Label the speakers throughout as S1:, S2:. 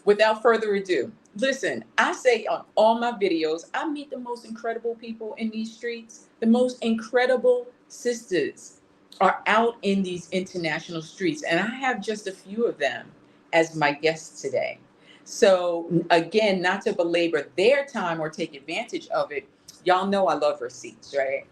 S1: Without further ado, listen, I say on all my videos, I meet the most incredible people in these streets. The most incredible sisters are out in these international streets, and I have just a few of them as my guests today. So, again, not to belabor their time or take advantage of it, y'all know I love receipts, right?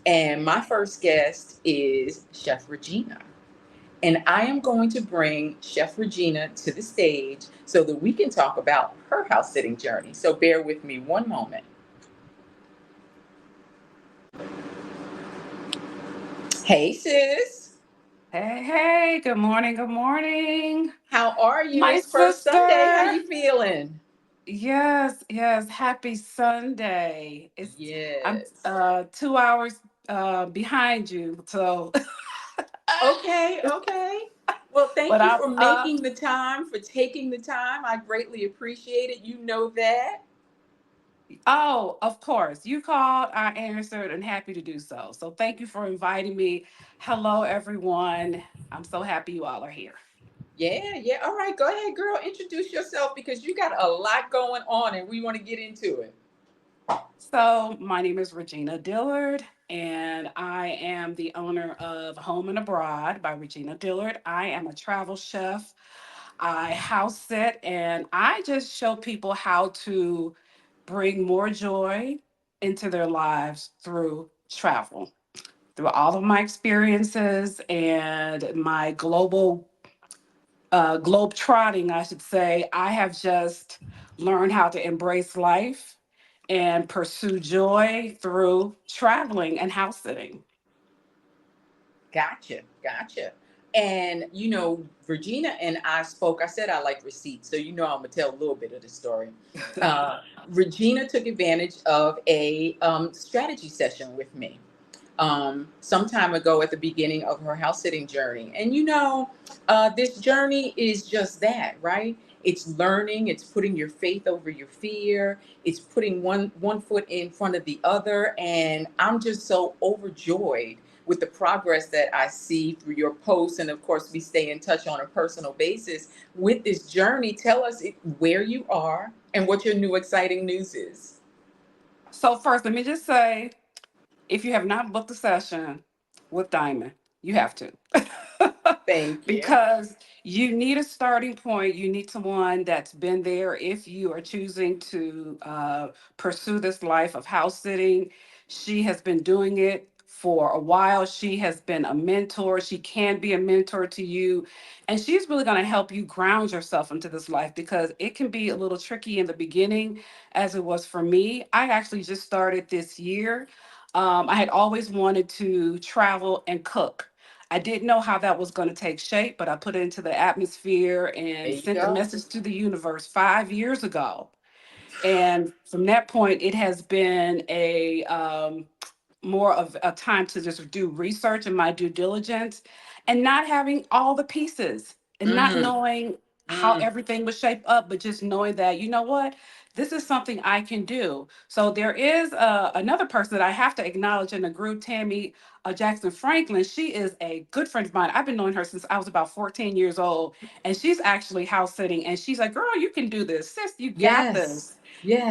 S1: And my first guest is Chef Regina. And I am going to bring Chef Regina to the stage so that we can talk about her house sitting journey. So bear with me one moment. Hey, sis.
S2: Hey, hey, good morning, good morning,
S1: How are you?
S2: my
S1: It's first Sunday. How
S2: sister.
S1: you feeling?
S2: Yes, yes, happy Sunday. I'm
S1: Yes.
S2: 2 hours behind you, so
S1: Okay, okay. Well, thank
S2: but
S1: you
S2: I'm
S1: for
S2: up.
S1: making the time, for taking the time. I greatly appreciate it. You know that.
S2: Oh, of course. You called, I answered, and happy to do so. So thank you for inviting me. Hello, everyone. I'm so happy you all are here.
S1: Yeah, yeah. All right, go ahead, girl. Introduce yourself because you got a lot going on and we want to get into it.
S2: So, my name is Regina Dillard, and I am the owner of Home and Abroad by Regina Dillard. I am a travel chef. I house sit, and I just show people how to bring more joy into their lives through travel. Through all of my experiences and my globe trotting, I should say, I have just learned how to embrace life and pursue joy through traveling and house sitting.
S1: Gotcha, gotcha. And Regina and I spoke. I said I like receipts, so I'm gonna tell a little bit of the story. Uh, Regina took advantage of a strategy session with me some time ago at the beginning of her house sitting journey. And this journey is just that, right? It's learning. It's putting your faith over your fear. It's putting one foot in front of the other. And I'm just so overjoyed with the progress that I see through your posts. And of course, we stay in touch on a personal basis with this journey. Tell us where you are and what your new exciting news is.
S2: So, first, let me just say if you have not booked a session with Diamond, you have to.
S1: Thank you.
S2: Because you need a starting point. You need someone that's been there if you are choosing to pursue this life of house sitting. She has been doing it for a while. She has been a mentor. She can be a mentor to you. And she's really going to help you ground yourself into this life because it can be a little tricky in the beginning, as it was for me. I actually just started this year. I had always wanted to travel and cook. I didn't know how that was going to take shape, but I put it into the atmosphere
S1: There
S2: and
S1: you
S2: sent the
S1: go.
S2: message to the universe 5 years ago. And from that point, it has been a more of a time to just do research and my due diligence and not having all the pieces and not
S1: Mm,
S2: knowing how
S1: mm.
S2: everything would shape up, but just knowing that, you know what, this is something I can do. So there is another person that I have to acknowledge in the group, Tammy Jackson Franklin. She is a good friend of mine. I've been knowing her since I was about 14 years old, and she's actually house sitting. And she's like, girl, you can do this. Sis, you got
S1: Yes.
S2: this.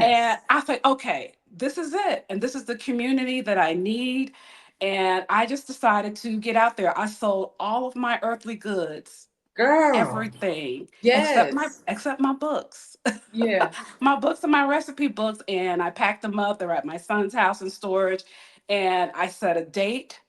S2: And
S1: Yes.
S2: I thought, okay, this is it. And this is the community that I need. And I just decided to get out there. I sold all of my earthly goods,
S1: Girl.
S2: everything
S1: Yes.
S2: except my books.
S1: Yeah.
S2: My books are my recipe books, and I packed them up. They're at my son's house in storage. And I set a date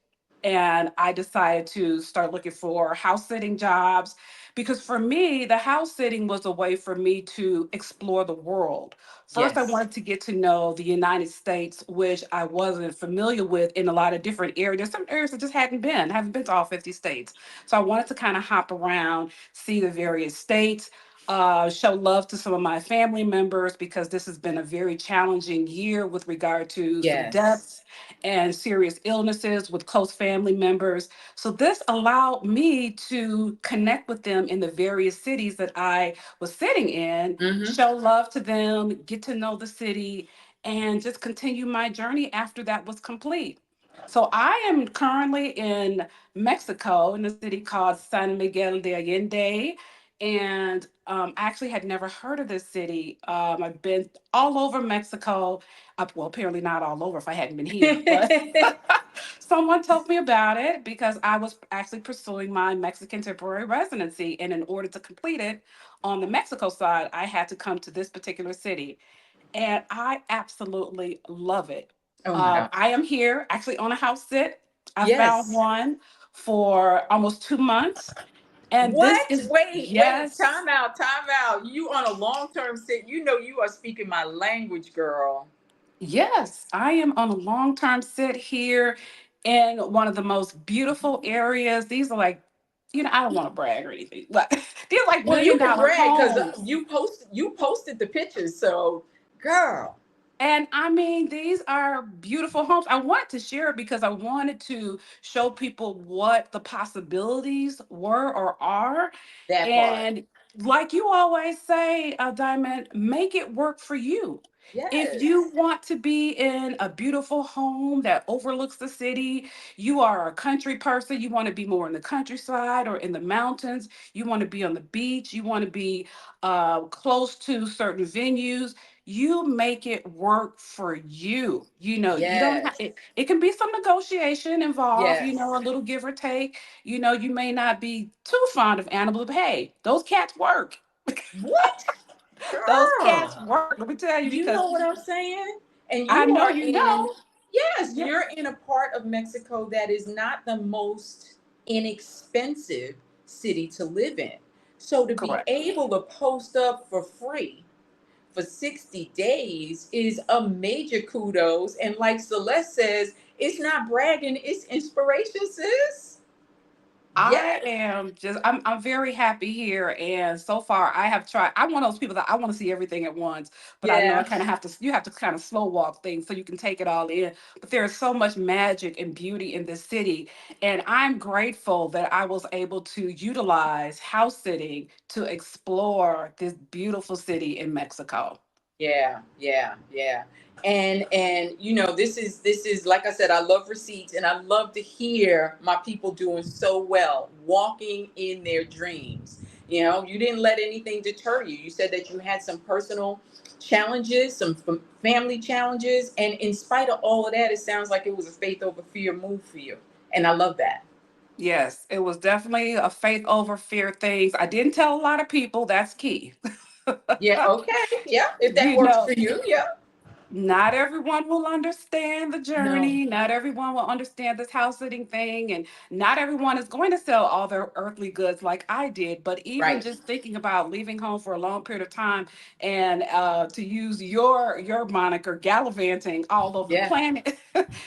S2: and I decided to start looking for house sitting jobs because for me, the house sitting was a way for me to explore the world. First, I
S1: Yes.
S2: wanted to get to know the United States, which I wasn't familiar with in a lot of different areas. Some areas I just haven't been to all 50 states. So I wanted to kind of hop around, see the various states, show love to some of my family members because this has been a very challenging year with regard to some
S1: Yes.
S2: deaths and serious illnesses with close family members. So this allowed me to connect with them in the various cities that I was sitting in,
S1: Mm-hmm.
S2: show love to them, get to know the city, and just continue my journey after that was complete. So I am currently in Mexico in a city called San Miguel de Allende. And I actually had never heard of this city. I've been all over Mexico. Well, apparently not all over if I hadn't been here, but someone told me about it because I was actually pursuing my Mexican temporary residency. And in order to complete it on the Mexico side, I had to come to this particular city. And I absolutely love it.
S1: Oh my God.
S2: I am here actually on a house sit. I found
S1: Yes.
S2: one for almost 2 months. And this
S1: What?
S2: is,
S1: Wait,
S2: yes,
S1: time out, time out. You on a long-term sit. You know you are speaking my language, girl.
S2: yes, I am on a long term sit here in one of the most beautiful areas. These are like, I don't want to brag or anything, but they're like
S1: Well,
S2: million
S1: you can
S2: dollar
S1: brag because
S2: homes.
S1: you posted the pictures. So, girl,
S2: And I mean, these are beautiful homes. I wanted to share it because I wanted to show people what the possibilities were or are.
S1: that part.
S2: And like you always say, Diamond, make it work for you. If you
S1: Yes.
S2: want to be in a beautiful home that overlooks the city, you are a country person, you want to be more in the countryside or in the mountains, you want to be on the beach, you want to be close to certain venues, you make it work for you. You don't have
S1: Yes.
S2: it can be some negotiation involved, a
S1: Yes.
S2: little give or take. You may not be too fond of animals, but hey, those cats work.
S1: What?
S2: Those cats
S1: Girl.
S2: work. Let me tell you,
S1: You
S2: because
S1: know what I'm saying? And
S2: I
S1: you
S2: know
S1: are
S2: you
S1: in,
S2: know.
S1: yes,
S2: Yeah,
S1: you're in a part of Mexico that is not the most inexpensive city to live in. So to be
S2: correct.
S1: able to post up for free for 60 days is a major kudos. And like Celeste says, it's not bragging, it's inspiration, sis.
S2: I
S1: Yes,
S2: am just I'm very happy here, and so far I have tried. I'm one of those people that I want to see everything at once, but I know I
S1: yeah,
S2: kind of have to. You have to kind of slow walk things so you can take it all in. But there is so much magic and beauty in this city, and I'm grateful that I was able to utilize house sitting to explore this beautiful city in Mexico.
S1: yeah, yeah, yeah. And this is like I said, I love receipts and I love to hear my people doing so well, walking in their dreams. You didn't let anything deter you. You said that you had some personal challenges, some family challenges, and in spite of all of that, it sounds like it was a faith over fear move for you. And I love that.
S2: Yes, it was definitely a faith over fear things. I didn't tell a lot of people. That's key.
S1: Yeah, okay. Yeah, if that
S2: you
S1: works
S2: know,
S1: for you, yeah.
S2: not everyone will understand the
S1: No.
S2: journey. Not everyone will understand this house sitting thing. And not everyone is going to sell all their earthly goods like I did. But even
S1: Right.
S2: just thinking about leaving home for a long period of time and to use your moniker, gallivanting all over the
S1: Yeah.
S2: planet,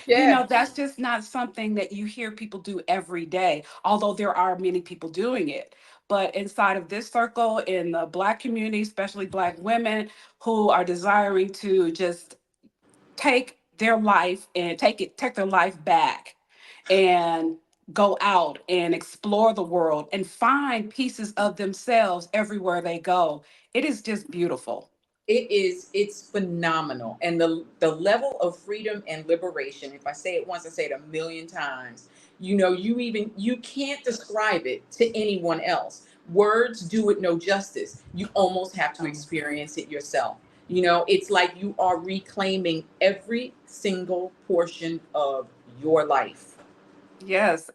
S1: Yeah.
S2: that's just not something that you hear people do every day, although there are many people doing it. But inside of this circle, in the Black community, especially Black women, who are desiring to just take their life and take their life back and go out and explore the world and find pieces of themselves everywhere they go. It is just beautiful.
S1: It's phenomenal. And the level of freedom and liberation, if I say it once, I say it a million times. You can't describe it to anyone else. Words do it no justice. You almost have to
S2: Um,
S1: experience it yourself. It's like you are reclaiming every single portion of your life.
S2: Yes,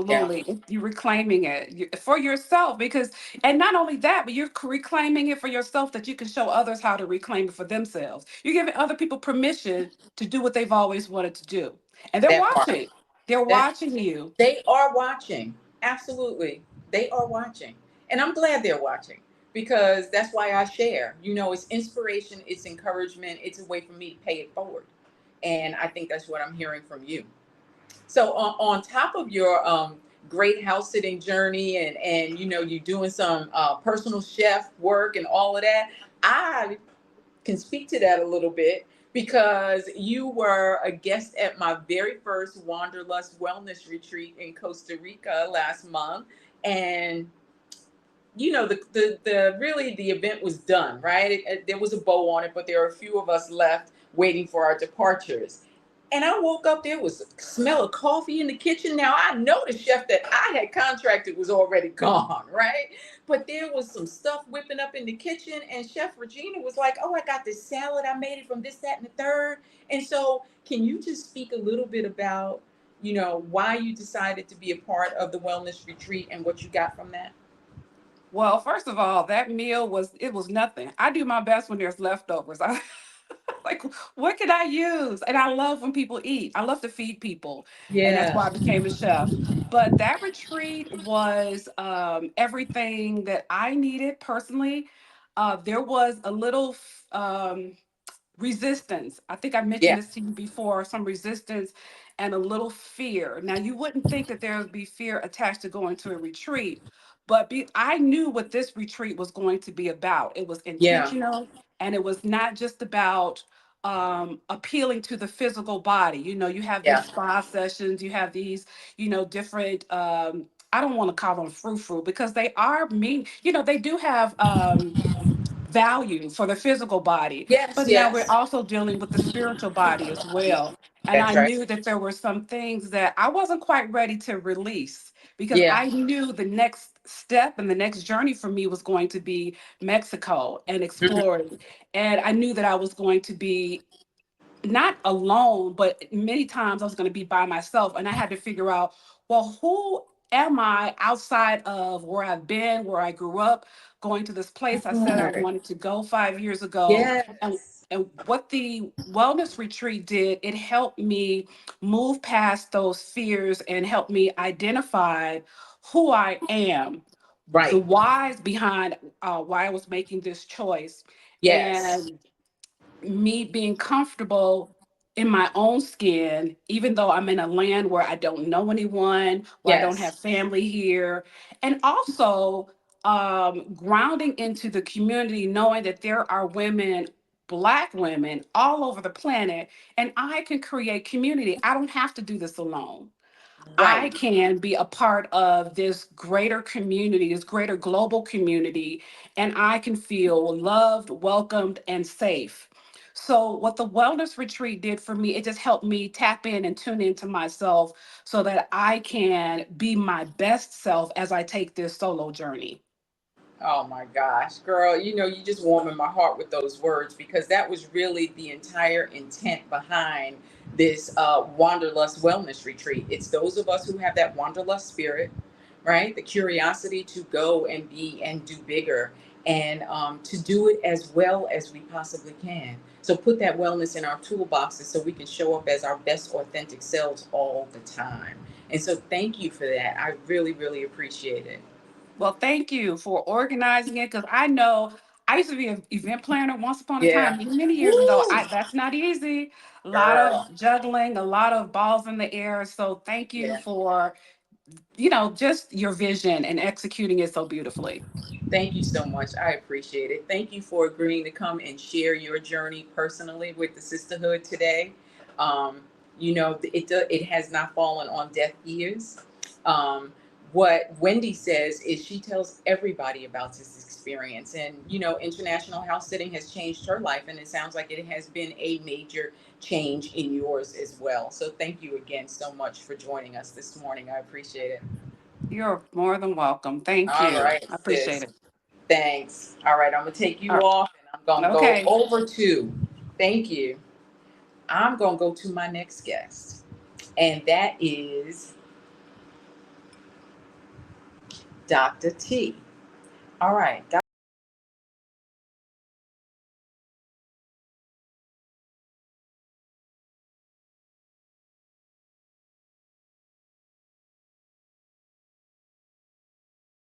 S1: Yeah.
S2: absolutely. You're reclaiming it for yourself because, and not only that, but you're reclaiming it for yourself that you can show others how to reclaim it for themselves. You're giving other people permission to do what they've always wanted to do. And they're
S1: That part.
S2: watching. They're
S1: That
S2: watching you.
S1: They are watching. Absolutely. They are watching. And I'm glad they're watching because that's why I share. It's inspiration, it's encouragement, it's a way for me to pay it forward. And I think that's what I'm hearing from you. So on top of your great house sitting journey and you doing some personal chef work and all of that, I can speak to that a little bit because you were a guest at my very first Wanderlust Wellness Retreat in Costa Rica last month. And the really the event was done, right? There was a bow on it, but there are a few of us left waiting for our departures. And I woke up, there was a smell of coffee in the kitchen. Now I know the chef that I had contracted was already gone, right? But there was some stuff whipping up in the kitchen, and Chef Regina was like, "Oh, I got this salad. I made it from this, that, and the third." And so, can you just speak a little bit about, why you decided to be a part of the wellness retreat and what you got from that?
S2: Well, first of all, that meal was nothing. I do my best when there's leftovers. I like, what can I use? And I love when people eat. I love to feed people, and that's
S1: Yeah,
S2: why I became a chef. But that retreat was everything that I needed personally. There was a little resistance. I think I
S1: yeah,
S2: mentioned this to you before, some resistance and a little fear. Now, you wouldn't think that there would be fear attached to going to a retreat, but I knew what this retreat was going to be about. It was
S1: yeah,
S2: intentional, and it was not just about appealing to the physical body. You have these
S1: yeah,
S2: spa sessions, you have these, different I don't want to call them frou-frou because they are mean, they do have value for the physical body,
S1: yes,
S2: but now we're
S1: yes.
S2: also dealing with the spiritual body as well. And I
S1: That's right.
S2: knew that there were some things that I wasn't quite ready to release because
S1: Yeah.
S2: I knew the next step and the next journey for me was going to be Mexico and
S1: Mhm.
S2: exploring. And I knew that I was going to be not alone, but many times I was going to be by myself. And I had to figure out, well, who am I outside of where I've been, where I grew up, going to this place I said I
S1: Right.
S2: wanted to go 5 years ago. And
S1: Yes.
S2: and what the wellness retreat did, it helped me move past those fears and help me identify who I am, the
S1: Right.
S2: whys behind why I was making this choice.
S1: Yes.
S2: And me being comfortable in my own skin, even though I'm in a land where I don't know anyone, where I don't have
S1: Yes.
S2: family here, and also grounding into the community, knowing that there are women, Black women all over the planet, and I can create community. I don't have to do this alone. I
S1: Right.
S2: can be a part of this greater community, this greater global community, and I can feel loved, welcomed, and safe. So, what the wellness retreat did for me, it just helped me tap in and tune into myself so that I can be my best self as I take this solo journey.
S1: Oh my gosh, girl, you just warming my heart with those words because that was really the entire intent behind this Wanderlust Wellness Retreat. It's those of us who have that Wanderlust spirit, right? The curiosity to go and be and do bigger and to do it as well as we possibly can. So put that wellness in our toolboxes so we can show up as our best authentic selves all the time. And so thank you for that. I really, really appreciate it.
S2: Well, thank you for organizing it because I know I used to be an event planner once upon a
S1: Yeah.
S2: time, many years ago.
S1: Woo!
S2: That's not easy. A lot of
S1: Girl.
S2: juggling, a lot of balls in the air. So thank you
S1: Yeah.
S2: for, just your vision and executing it so beautifully.
S1: Thank you so much. I appreciate it. Thank you for agreeing to come and share your journey personally with the sisterhood today. Um, it has not fallen on deaf ears. Um, what Wendy says is she tells everybody about this experience, and international house sitting has changed her life, and it sounds like it has been a major change in yours as well. So thank you again so much for joining us this morning. I appreciate it.
S2: You're more than welcome. Thank
S1: All
S2: you.
S1: right,
S2: I appreciate
S1: sis.
S2: it.
S1: Thanks. All right, I'm gonna take
S2: All
S1: you off and I'm gonna
S2: right.
S1: go
S2: Okay.
S1: over to, thank you. I'm gonna go to my next guest, and that is Dr. T. All right.